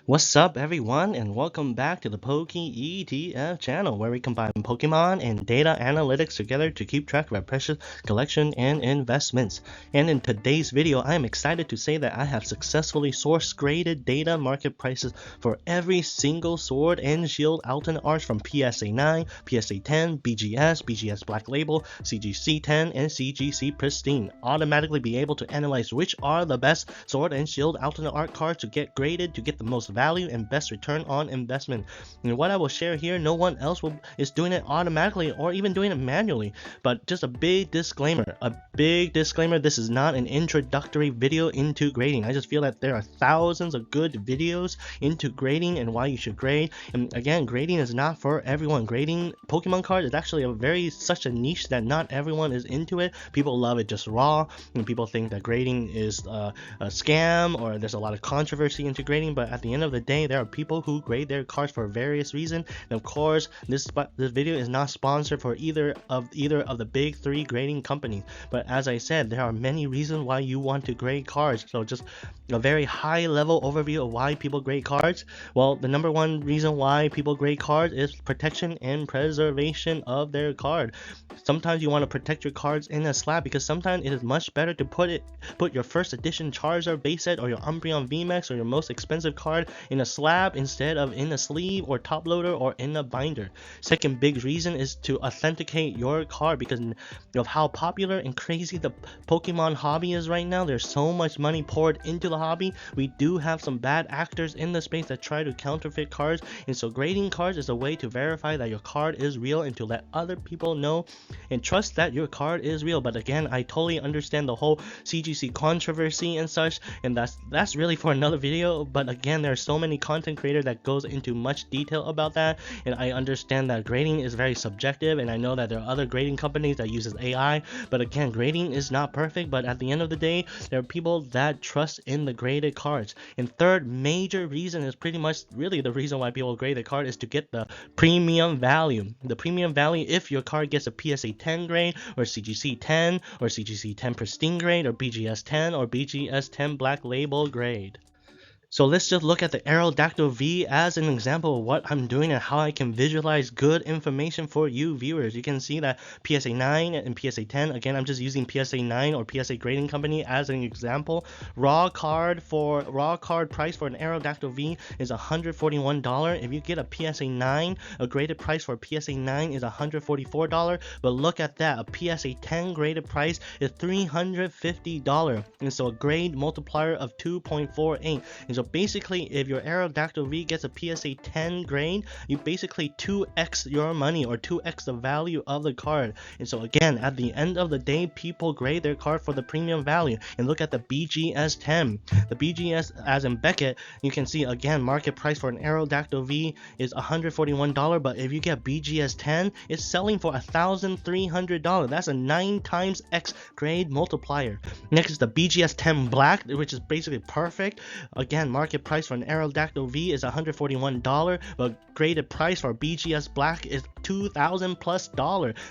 What's up, everyone, and welcome back to the Poke ETF channel, where we combine Pokemon and data analytics together to keep track of our precious collection and investments. And in today's video, I am excited to say that I have successfully sourced graded data market prices for every single Sword and Shield alternate arts from PSA 9, PSA 10, BGS Black Label, CGC 10, and CGC Pristine. Automatically be able to analyze which are the best Sword and Shield alternate art cards to get graded to get the most value and best return on investment. And what I will share here, no one else is doing it automatically or even doing it manually. But just a big disclaimer, this is not an introductory video into grading. I just feel that there are thousands of good videos into grading and why you should grade. And again, grading is not for everyone. Grading Pokemon cards is actually such a niche that not everyone is into it. People love it just raw, and people think that grading is a scam, or there's a lot of controversy into grading. But at the end of the day, there are people who grade their cards for various reasons. And of course, this video is not sponsored for either of the big three grading companies. But as I said, there are many reasons why you want to grade cards. So just a very high level overview of why people grade cards. Well, the number one reason why people grade cards is protection and preservation of their card. Sometimes you want to protect your cards in a slab, because sometimes it is much better to put your first edition Charizard base set or your Umbreon VMAX or your most expensive card in a slab instead of in a sleeve or top loader or in a binder. Second big reason is to authenticate your card, because of how popular and crazy the Pokemon hobby is right now. There's so much money poured into the hobby. We do have some bad actors in the space that try to counterfeit cards, and so grading cards is a way to verify that your card is real and to let other people know and trust that your card is real. But again, I totally understand the whole CGC controversy and such, and that's really for another video. But again, there are so many content creators that goes into much detail about that, and I understand that grading is very subjective, and I know that there are other grading companies that uses AI. But again, grading is not perfect, but at the end of the day, there are people that trust in the graded cards. And third major reason is pretty much really the reason why people grade the card is to get the premium value. The premium value, if your card gets a PSA 10 grade or CGC 10 or CGC 10 Pristine grade or BGS 10 or BGS 10 Black Label grade. So let's just look at the Aerodactyl V as an example of what I'm doing and how I can visualize good information for you viewers. You can see that PSA 9 and PSA 10, again, I'm just using PSA 9 or PSA grading company as an example. Raw card price for an Aerodactyl V is $141. If you get a PSA 9, a graded price for PSA 9 is $144. But look at that, a PSA 10 graded price is $350. And so a grade multiplier of 2.48. And so basically, if your Aerodactyl V gets a PSA 10 grade, you basically 2x your money or 2x the value of the card. And so again, at the end of the day, people grade their card for the premium value. And look at the BGS 10. The BGS, as in Beckett, you can see again, market price for an Aerodactyl V is $141, but if you get BGS 10, it's selling for $1,300. That's a 9 times X grade multiplier. Next is the BGS 10 Black, which is basically perfect. Again, market price for an Aerodactyl V is $141, but graded price for BGS Black is $2,000 plus.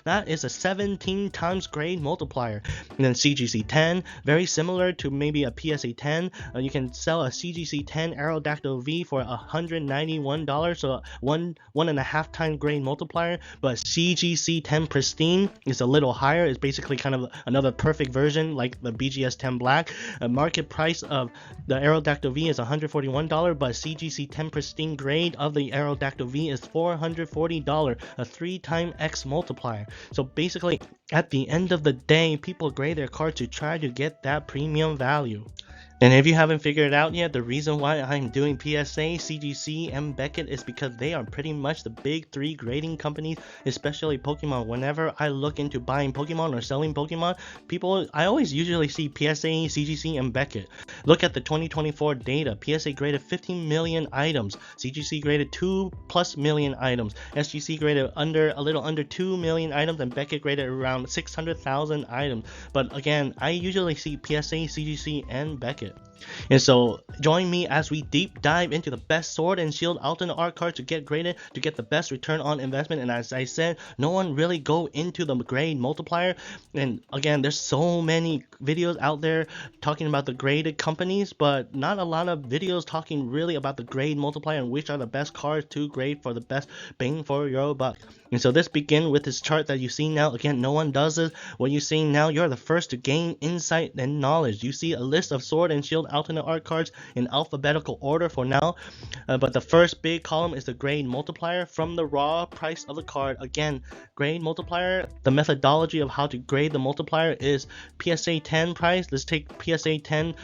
That is a 17 times grade multiplier. And then CGC 10, very similar to maybe a PSA 10. You can sell a CGC 10 Aerodactyl V for $191, so one and a half time grade multiplier. But CGC 10 Pristine is a little higher. It's basically kind of another perfect version like the BGS 10 Black. Market price of the Aerodactyl V is $141, but CGC 10 Pristine grade of the Aerodactyl V is $440, a 3x X multiplier. So basically, at the end of the day, people grade their cards to try to get that premium value. And if you haven't figured it out yet, the reason why I'm doing PSA, CGC, and Beckett is because they are pretty much the big three grading companies, especially Pokemon. Whenever I look into buying Pokemon or selling Pokemon, I always usually see PSA, CGC, and Beckett. Look at the 2024 data. PSA graded 15 million items, CGC graded 2+ million items, SGC graded a little under 2 million items, and Beckett graded around 600,000 items. But again, I usually see PSA, CGC, and Beckett. And so join me as we deep dive into the best Sword and Shield alternate art cards to get graded to get the best return on investment. And as I said, no one really go into the grade multiplier. And again, there's so many videos out there talking about the graded companies, but not a lot of videos talking really about the grade multiplier and which are the best cards to grade for the best bang for your buck. And so this begin with this chart that you see now. Again, no one does this. What you see now, you're the first to gain insight and knowledge. You see a list of Sword and Shield alternate art cards in alphabetical order for now, but the first big column is the grade multiplier from the raw price of the card. Again, grade multiplier, the methodology of how to grade the multiplier is PSA 10 price. Let's take PSA 10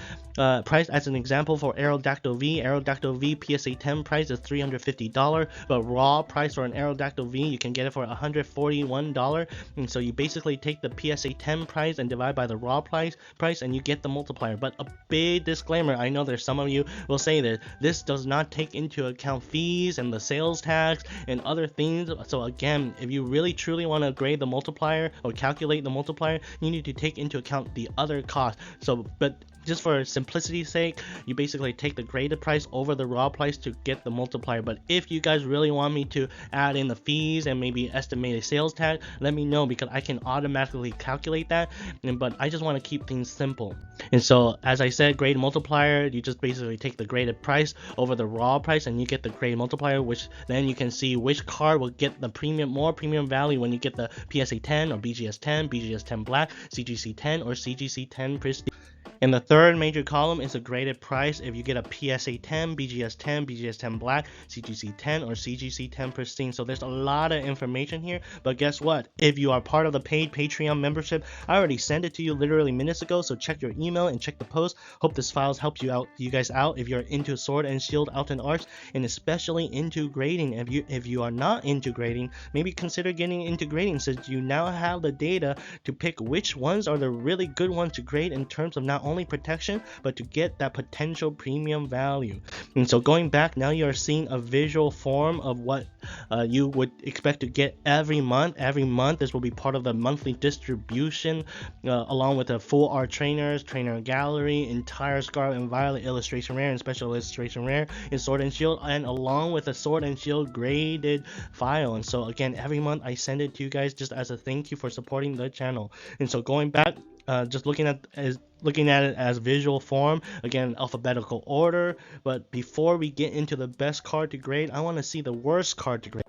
price as an example for Aerodactyl V. Aerodactyl V PSA 10 price is $350, but raw price for an Aerodactyl V, you can get it for $141. And so you basically take the PSA 10 price and divide by the raw price and you get the multiplier. But a big disclaimer, I know there's some of you will say that this does not take into account fees and the sales tax and other things. So again, if you really truly want to grade the multiplier or calculate the multiplier, you need to take into account the other costs. So but just for simplicity's sake, you basically take the graded price over the raw price to get the multiplier. But if you guys really want me to add in the fees and maybe estimated sales tax, let me know, because I can automatically calculate that. But I just want to keep things simple. And so as I said, grade multiplier, you just basically take the graded price over the raw price and you get the grade multiplier, which then you can see which card will get the more premium value when you get the PSA 10 or BGS 10, BGS 10 Black, CGC 10 or CGC 10 Prestige. And the third major column is a graded price if you get a PSA 10, BGS 10, BGS 10 Black, CGC 10, or CGC 10 Pristine. So there's a lot of information here, but guess what? If you are part of the paid Patreon membership, I already sent it to you literally minutes ago, so check your email and check the post. Hope this files helps you guys out if you're into Sword and Shield alternate arts, and especially into grading. If you are not into grading, maybe consider getting into grading, since you now have the data to pick which ones are the really good ones to grade in terms of not only protection but to get that potential premium value. And so going back, now you are seeing a visual form of what you would expect to get every month. This will be part of the monthly distribution, along with the full art trainers, trainer gallery, entire Scarlet and Violet illustration rare and special illustration rare in Sword and Shield, and along with a Sword and Shield graded file. And so again, every month I send it to you guys just as a thank you for supporting the channel. And so going back, just looking at it as visual form, again, alphabetical order. But before we get into the best card to grade, I want to see the worst card to grade.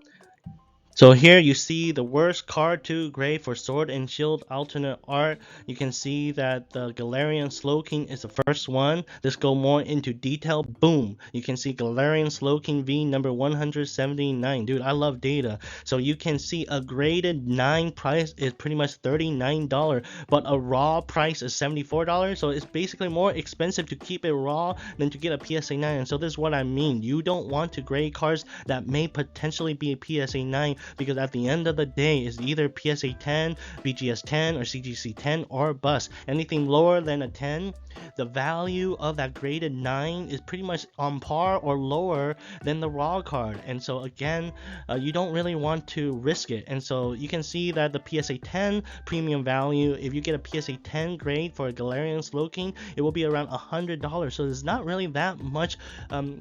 So here you see the worst card to grade for Sword and Shield alternate art. You can see that the Galarian Slowking is the first one. Let's go more into detail. Boom! You can see Galarian Slowking V number 179. Dude, I love data. So you can see a graded 9 price is pretty much $39, but a raw price is $74. So it's basically more expensive to keep it raw than to get a PSA 9. And so this is what I mean. You don't want to grade cards that may potentially be a PSA 9, because at the end of the day, it's either PSA 10, BGS 10, or CGC 10 or bust. Anything lower than a 10, the value of that graded 9 is pretty much on par or lower than the raw card. And so again, you don't really want to risk it. And so you can see that the PSA 10 premium value, if you get a PSA 10 grade for a Galarian Slowking, it will be around $100. So it's not really that much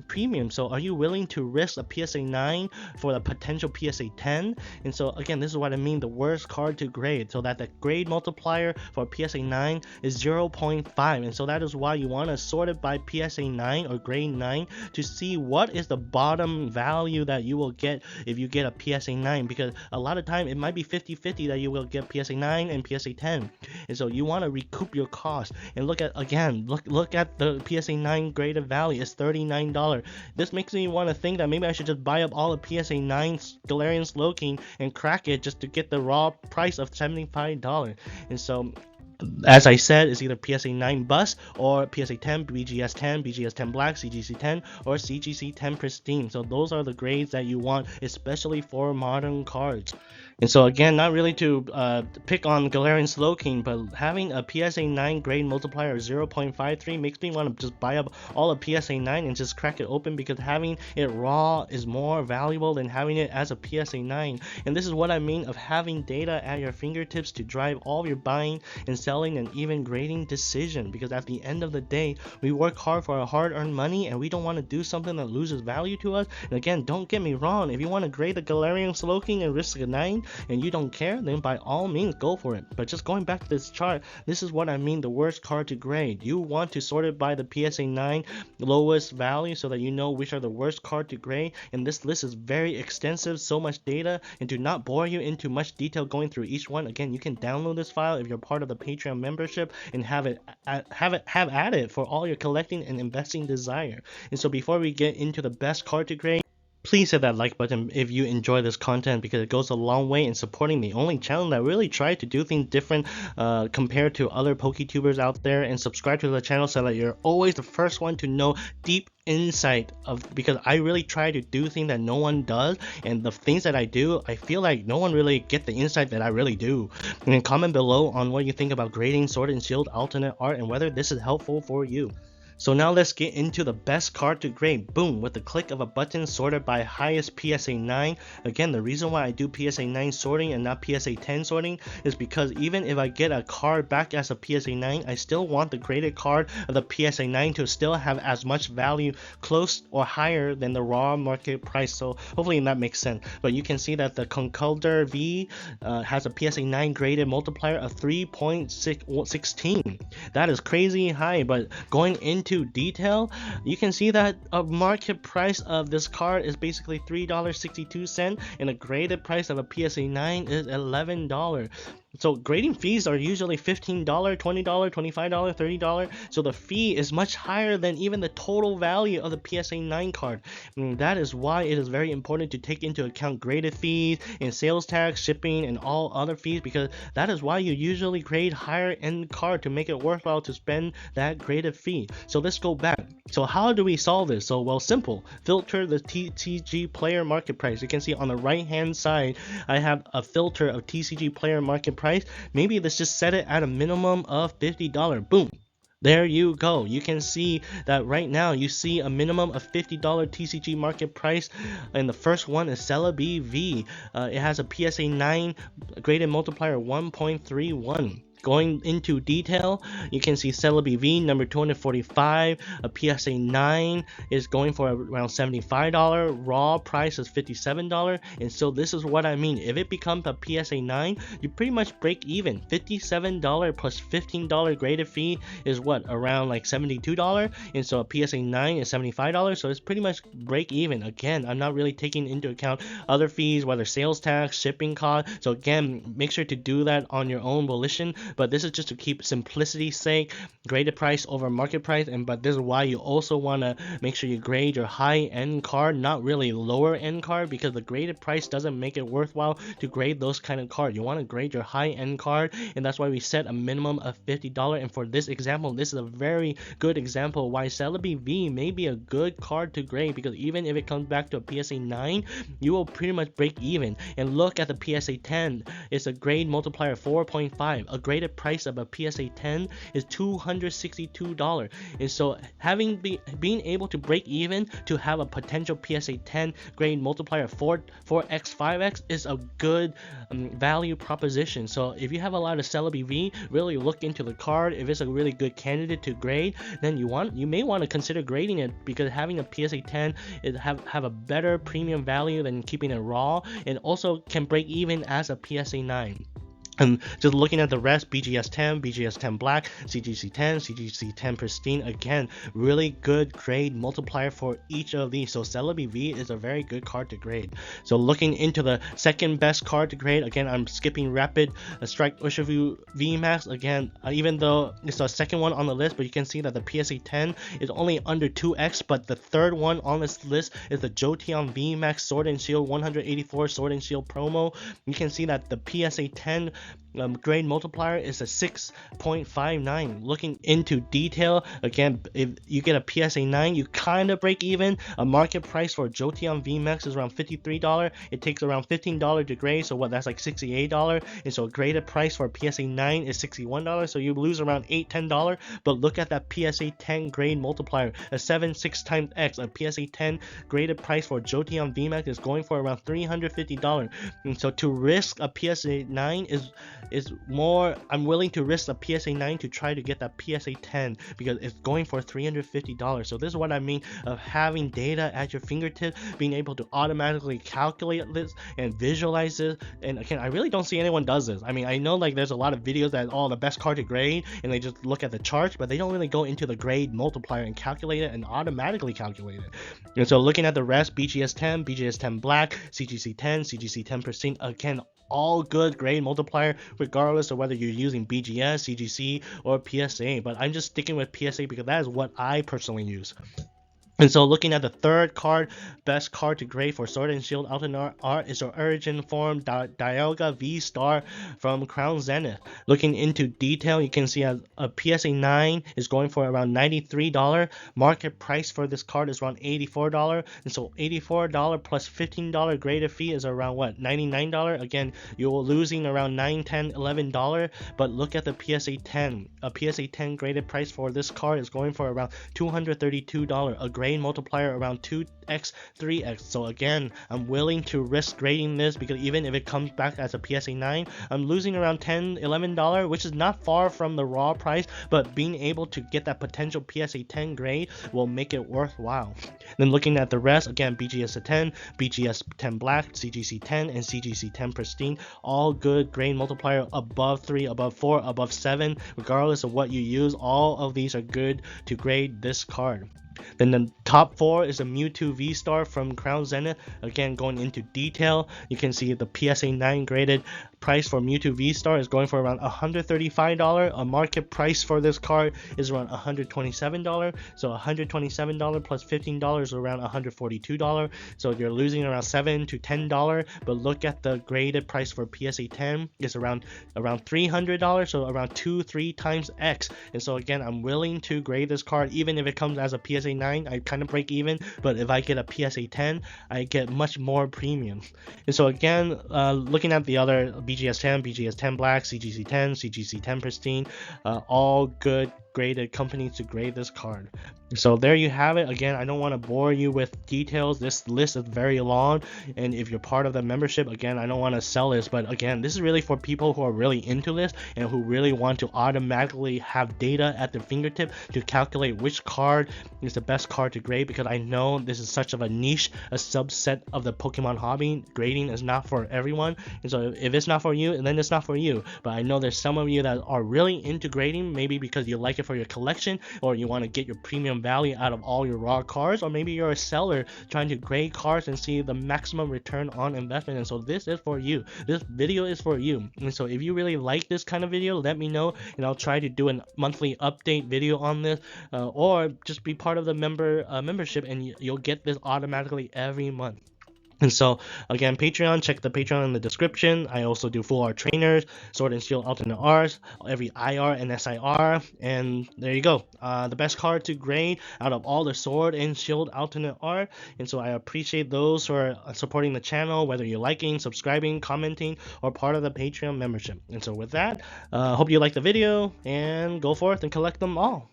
premium. So are you willing to risk a PSA 9 for the potential PSA 10? And so again, this is what I mean, the worst card to grade, so that the grade multiplier for PSA 9 is 0.5. and so that is why you want to sort it by PSA 9 or grade 9 to see what is the bottom value that you will get if you get a PSA 9, because a lot of time it might be 50-50 that you will get PSA 9 and PSA 10. And so you want to recoup your cost. And look at, again, look at the PSA 9 graded value. It's $39. This makes me want to think that maybe I should just buy up all the PSA 9 Galarian Slowking and crack it just to get the raw price of $75. And so, as I said, it's either PSA 9 bust or PSA 10, BGS 10, BGS 10 Black, CGC 10, or CGC 10 Pristine. So those are the grades that you want, especially for modern cards. And so again, not really to pick on Galarian Slowking, but having a PSA 9 grade multiplier of 0.53 makes me want to just buy up all of PSA 9 and just crack it open, because having it raw is more valuable than having it as a PSA 9. And this is what I mean of having data at your fingertips to drive all your buying and selling selling and even grading decision, because at the end of the day, we work hard for our hard-earned money and we don't want to do something that loses value to us. And again, don't get me wrong, if you want to grade the Galarian Slowking and risk a 9 and you don't care, then by all means go for it. But just going back to this chart, this is what I mean, the worst card to grade. You want to sort it by the PSA 9 lowest value so that you know which are the worst card to grade. And this list is very extensive, so much data, and do not bore you into much detail going through each one. Again, you can download this file if you're part of the Patreon membership and have at it for all your collecting and investing desire. And so before we get into the best card to grade, please hit that like button if you enjoy this content, because it goes a long way in supporting the only channel that really try to do things different compared to other PokeTubers out there. And subscribe to the channel so that you're always the first one to know deep insight of, because I really try to do things that no one does, and the things that I do, I feel like no one really get the insight that I really do. And then comment below on what you think about grading Sword and Shield alternate art and whether this is helpful for you. So now let's get into the best card to grade. Boom, with the click of a button, sorted by highest PSA 9. Again, the reason why I do PSA 9 sorting and not PSA 10 sorting is because even if I get a card back as a PSA 9, I still want the graded card of the PSA 9 to still have as much value, close or higher than the raw market price. So hopefully that makes sense. But you can see that the Conkeldurr V has a PSA 9 graded multiplier of 3.16. That is crazy high, but going into detail, you can see that a market price of this card is basically $3.62 and a graded price of a PSA 9 is $11. So grading fees are usually $15, $20, $25, $30. So the fee is much higher than even the total value of the PSA 9 card. And that is why it is very important to take into account graded fees and sales tax, shipping, and all other fees, because that is why you usually grade higher end card to make it worthwhile to spend that graded fee. So let's go back. So how do we solve this? So, well, simple. Filter the TCG player market price. You can see on the right hand side, I have a filter of TCG player market price. Maybe let's just set it at a minimum of $50. Boom. There you go. You can see that right now you see a minimum of $50 TCG market price, and the first one is Celebi V. It has a PSA 9 graded multiplier 1.31. Going into detail, you can see Celebi V number 245, a PSA 9 is going for around $75, raw price is $57, and so this is what I mean. If it becomes a PSA 9, you pretty much break even. $57 plus $15 graded fee is what, around like $72, and so a PSA 9 is $75, so it's pretty much break even. Again, I'm not really taking into account other fees, whether sales tax, shipping cost, so again, make sure to do that on your own volition. But this is just to keep simplicity's sake, graded price over market price. But this is why you also want to make sure you grade your high end card, not really lower end card, because the graded price doesn't make it worthwhile to grade those kind of cards. You want to grade your high end card, and that's why we set a minimum of $50. And for this example, this is a very good example why Celebi V may be a good card to grade, because even if it comes back to a PSA 9, you will pretty much break even. And look at the PSA 10, it's a grade multiplier 4.5. A graded price of a PSA 10 is $262, and so being able to break even to have a potential PSA 10 grade multiplier 4x 5x is a good value proposition. So if you have a lot of Celebi V, really look into the card. If it's a really good candidate to grade, then you may want to consider grading it, because having a PSA 10 is have a better premium value than keeping it raw, and also can break even as a PSA 9. And just looking at the rest, BGS 10, BGS 10 Black, CGC 10, CGC 10 Pristine, again, really good grade multiplier for each of these. So Celebi V is a very good card to grade. So looking into the second best card to grade, again, I'm skipping Rapid Strike Urshifu VMAX. Again, even though it's the second one on the list, but you can see that the PSA 10 is only under 2x, but the third one on this list is the Joteon VMAX Sword and Shield 184 Sword and Shield promo. You can see that the PSA 10 grade multiplier is a 6.59. Looking into detail, again, if you get a PSA 9, you kind of break even. A market price for Joteon VMAX is around $53. It takes around $15 to grade, so what, that's like $68. And so a graded price for PSA 9 is $61, so you lose around $10. But look at that PSA 10 grade multiplier, a 6 times X. A PSA 10 graded price for Joteon VMAX is going for around $350. And so to risk a PSA 9 is is more, I'm willing to risk a PSA 9 to try to get that PSA 10 because it's going for $350. So this is what I mean of having data at your fingertips, being able to automatically calculate this and visualize this. And again, I really don't see anyone does this. I mean, I know like there's a lot of videos that the best card to grade and they just look at the charts, but they don't really go into the grade multiplier and calculate it and automatically calculate it. And so looking at the rest, BGS 10, BGS 10 black, CGC 10, CGC 10 pristine, again, all good grade multiplier regardless of whether you're using BGS, CGC, or PSA. But I'm just sticking with PSA because that is what I personally use. And so looking at the third card, best card to grade for Sword and Shield alternate art is the Origin Form Dialga V-Star from Crown Zenith. Looking into detail, you can see a PSA 9 is going for around $93. Market price for this card is around $84. And so $84 plus $15 graded fee is around what, $99? Again, you're losing around $9, $10, $11. But look at the PSA 10. A PSA 10 graded price for this card is going for around $232. A grade multiplier around 2x 3x. So again, I'm willing to risk grading this because even if it comes back as a PSA 9, I'm losing around $10 $11, which is not far from the raw price, but being able to get that potential PSA 10 grade will make it worthwhile. Then looking at the rest, again, BGS 10, BGS 10 black, CGC 10, and CGC 10 pristine, all good grade multiplier above 3, above 4, above 7, regardless of what you use. All of these are good to grade this card. Then the top 4 is a Mewtwo V-Star from Crown Zenith. Again, going into detail, you can see the PSA 9 graded price for Mewtwo V-Star is going for around $135. A market price for this card is around $127. So $127 plus $15 is around $142. So you're losing around $7 to $10. But look at the graded price for PSA 10 is around $300. So around 2-3 times X. And so again, I'm willing to grade this card even if it comes as a PSA 9. I kind of break even, but if I get a PSA 10, I get much more premium. And so again, looking at the other BGS 10, BGS 10 black, CGC 10, CGC 10 pristine, all good graded companies to grade this card. So there you have it. Again, I don't want to bore you with details. This list is very long, and if you're part of the membership, again, I don't want to sell this, but again, this is really for people who are really into this and who really want to automatically have data at their fingertip to calculate which card is the best card to grade, because I know this is such of a niche, a subset of the Pokemon hobby. Grading is not for everyone, and so if it's not for you, then it's not for you. But I know there's some of you that are really into grading, maybe because you like it for your collection, or you want to get your premium value out of all your raw cards, or maybe you're a seller trying to grade cards and see the maximum return on investment. And so this is for you. This video is for you. And so if you really like this kind of video, let me know, and I'll try to do a monthly update video on this, or just be part of the membership, and you'll get this automatically every month. And so again, Patreon, check the Patreon in the description. I also do full art trainers, Sword and Shield alternate arts, every IR and SIR, and there you go. The best card to grade out of all the Sword and Shield alternate art. And so I appreciate those who are supporting the channel, whether you're liking, subscribing, commenting, or part of the Patreon membership. And so with that, hope you like the video, and go forth and collect them all.